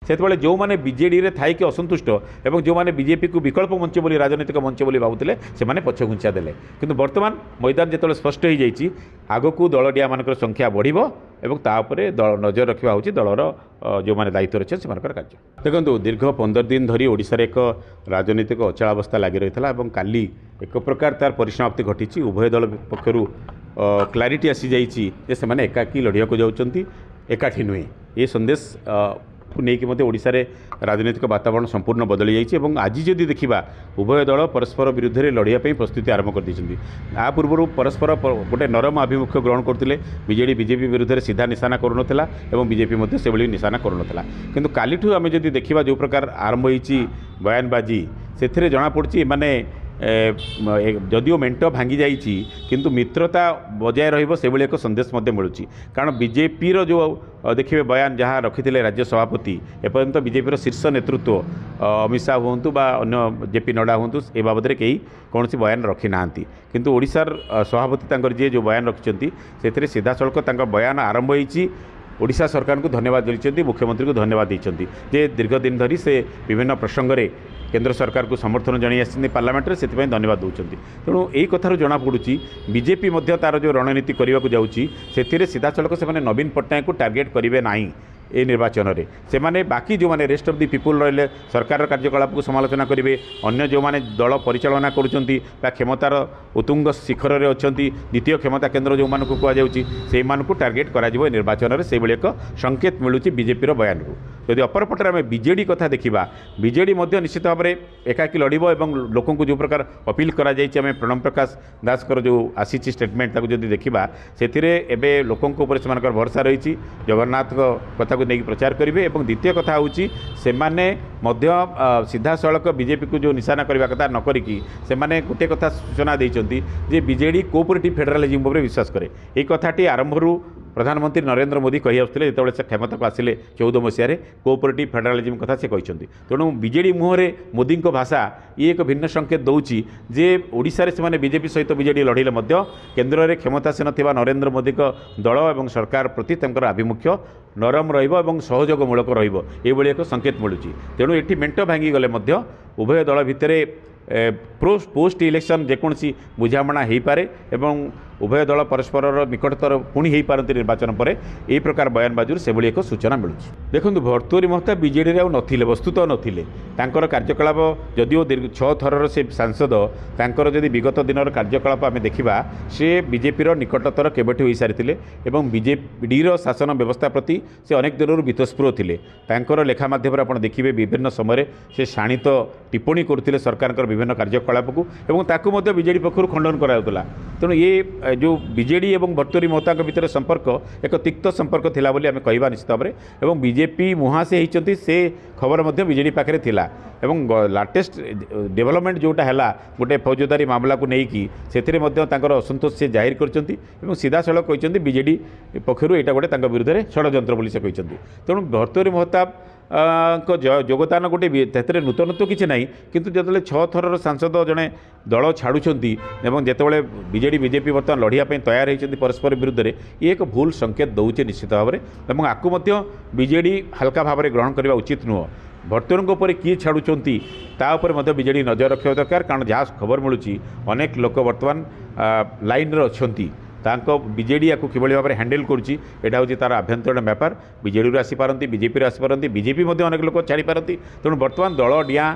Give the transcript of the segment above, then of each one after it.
से जो मैंने बीजेडी रे थाई असंतुष्ट और जो मैंने बीजेपी को विकल्प मंच बोली राजनीतिक मंच बोली भावुले से पछघुंचा देले किंतु वर्तमान मैदान जो स्पष्ट हो जाइए आग को दलडिया मान संख्या बढ़ और तापर दल नजर रखा हूँ दलर जो मैंने दायित्व अच्छे से कार्य देखो दीर्घ 15 दिन धरी ओडिशा एक राजनीतिक अचलावस्था लगी रही है काली एक प्रकार तार परिसमाप्ति घटी उभय दल पक्षर क्लारिटी आसी जाइए से एकाकी लड़िया को जाऊँच एकाठी नुहे ये संदेश नहीं कि ओडिशा रे राजनीतिक वातावरण संपूर्ण बदली जाइए आज जदि देखा उभय दल परस्पर विरुद्ध में लड़ाई प्रस्तुति आरंभ कर दी आ पूर्व परस्पर गोटे नरम आभिमुख्य ग्रहण करते बीजेडी बीजेपी विरुद्ध में सीधा निशाना करूनला और बीजेपी से निशाना करूनला किंतु कालीठू आम जदि देखा जो प्रकार आरंभ होती बयानबाजी से जमापड़ी माने जदिओ मेंट भांगी जाइए किंतु मित्रता बजाय रही एक संदेश मिलूँ कारण बीजेपी जो देखिए बयान जहाँ रखी राज्य सभापति एपर्यंत बीजेपी शीर्ष नेतृत्व अमित शाह हूँ अन्य जेपी नड्डा हूँ ए बाबद कहीं कौन बयान रखी ना किंतु ओडिशार सभापति जी जो बयान रखिंट से सीधा सड़क बयान आरंभ होती ओडिशा सरकार को धन्यवाद देते मुख्यमंत्री को धन्यवाद देते जे दीर्घ दिन धरी से विभिन्न प्रसंग में केंद्र सरकार को समर्थन जन आसी पार्लियामेंट से धन्यवाद दूसरी तेणु यही कथार जमापड़ी बीजेपी तार जो रणनीति करने को जाऊँगी से सीधा सड़क से नवीन पट्टनायक को टार्गेट करेंगे ना ए निर्वाचन में से माने बाकी जो माने रेस्ट ऑफ द पीपुल रहिले सरकार कार्यकलाप को समालोचना करेंगे अन्य जो माने दल परिचालना करुँच क्षमतार उत्तुंग शिखर में अच्छा द्वितीय क्षमता केन्द्र जो मानक कहुँ टार्गेट करा निर्वाचन में से एक संकेत मिलूँ बीजेपी बयान को यदि अपरपटे आम बीजेडी कथा देखा बीजेडी निश्चित भाव में एकाकी लड़ लोक जो प्रकार अपील करा आम प्रणव प्रकाश दास जो आसी स्टेटमेंट जब देखा से लोक भरसा रही जगन्नाथ कथा को नहीं प्रचार करेंगे और द्वितीय कथा हूँ से सीधा सड़क बीजेपी को जो निशाना करने कथा न करी से गोटे कथा सूचना देते जे बीजेडी कोऑपरेटिव फेडरालिज्म पर विश्वास करे ये कथाटी आरंभ प्रधानमंत्री नरेंद्र मोदी कही आसुले जो से क्षमता को आसिले 14 मसीह कोऑपरेटिव फेडरालिज्म कथा से कहते तेणु बीजेडी मुहरे मोदी भाषा ये एक भिन्न संकेत दूसरी जे ओडिशा से बीजेपी सहित बीजेडी लड़े केन्द्र में क्षमतासीन थी नरेंद्र मोदी दल और सरकार प्रति आभिमुख्य नरम रहयोगमूलक रही एक संकेत मिलूँ तेणु ये मेंट भांगी गले उभय दल भितर पोस्ट इलेक्शन जेकोसी बुझामणा हो पारे एवं उभय दल परस्पर निकटतर पुणी हो पारती निर्वाचन पर यही प्रकार बयानबाजी से एक सूचना मिलूँ देखो भर्तृहरि महता बीजेडी रे वस्तुत नथिले कार्यकलाप जदिओ 6 थर से सांसद तांकर जदि विगत दिन कार्यकलाप आम देखा से बीजेपी निकटतर केबेठू हो सारी बीजेडी शासन व्यवस्था प्रति से अनेक दिनों बीतस्पृह थे लेखा मध्यम आप देखिए विभिन्न समय से शाणित टिप्पणी करते सरकार विभिन्न कार्यकलाप को बीजेडी पक्षर खंडन कराला तेणु ये जो बीजेडी और भर्तृहरि महता भितर संपर्क एक तिक्त संपर्क थिला बोली आम कहवा निश्चित भाव में बीजेपी मुहासे होती से खबर बीजेडी पाखे थिला एवं लाटेस्ट डेवलपमेंट जोटा है गोटे फौजदारी मामला को लेकिन से असंतोष से जाहिर कर सीधा सड़क कहते बीजेडी पक्षर यहाँ गोटे विरुद्ध में षड्यंत्र बोली से कहते तेणु भर्तृहरि महता योगदान गोटे नूतनत्व किसी ना किंतु जो 6 थर सांसद जड़े दल छाड़ुंट जितेबाला बीजेडी बीजेपी बर्तमान लड़ाई तैयार होती परस्पर विरुद्ध में ये एक भूल संकेत दौचे निश्चित भाव में आपको बीजेडी हल्का भाव में ग्रहण करने उचित नुह भर्तृहरि किए छाड़ुंट तापर बीजेडी नजर रखा दरकार कारण जहाँ खबर मिलूँ अनेक लोक बर्तमान लाइन अच्छा बीजेडी या कि भाव में हैंडल करुँची यहाँ हूँ तार आभ्यंतरण व्यापार बीजेडी आसीपारती बीजेपी आसीपारती बीजेपी अनेक लोक छाड़ी पारती तेणु बर्तमान दल डिया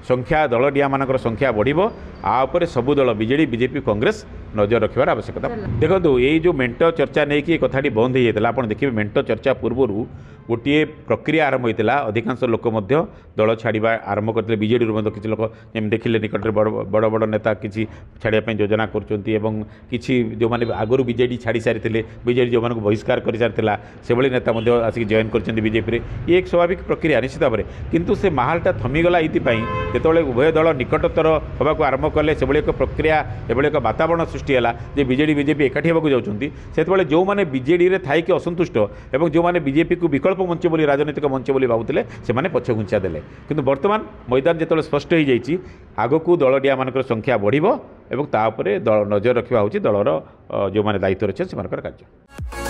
संख्या दल डिया मान संख्या बढ़ो आपर सबू दल बीजेडी बीजेपी कांग्रेस नजर रखार आवश्यकता देखो ये जो मेंट चर्चा नहीं कि कथाटी बंद हो जाता आप देखिए मेंट चर्चा पूर्व गोटे प्रक्रिया आरंभ होता अधिकांश लोक दल छाड़ा आरंभ करते बीजेडी किसी लोक देखिले निकट बड़ बड़ नेता किसी छाड़ापी योजना करी जो मैंने आगुरी बीजेडी छाड़ी सारी बीजेडी जो बहिष्कार कर सारी से नेता आसिक जॉइन कर बीजेपी ये एक स्वाभाविक प्रक्रिया निश्चित भाव में किंतु से माहलटा थमीगला ये उभय दल निकटतर होगा आरंभ कले से एक प्रक्रिया एभली एक वातावरण सृष्टि है बीजेडी बीजेपी एकाठी होगा जाऊँगी से जो मैंने बीजेडी रे थाई असंतुष्ट और जो मैंने बीजेपी को विकल्प मंच बोली राजनीतिक मंच बोली भावुले से पछघुंचा देले किंतु वर्तमान मैदान जो स्पष्ट हो जाइए आग को दलडिया मान संख्या बढ़ और तापर दल नजर रखा हूँ दलर जो मैंने दायित्व अच्छे से कार्य।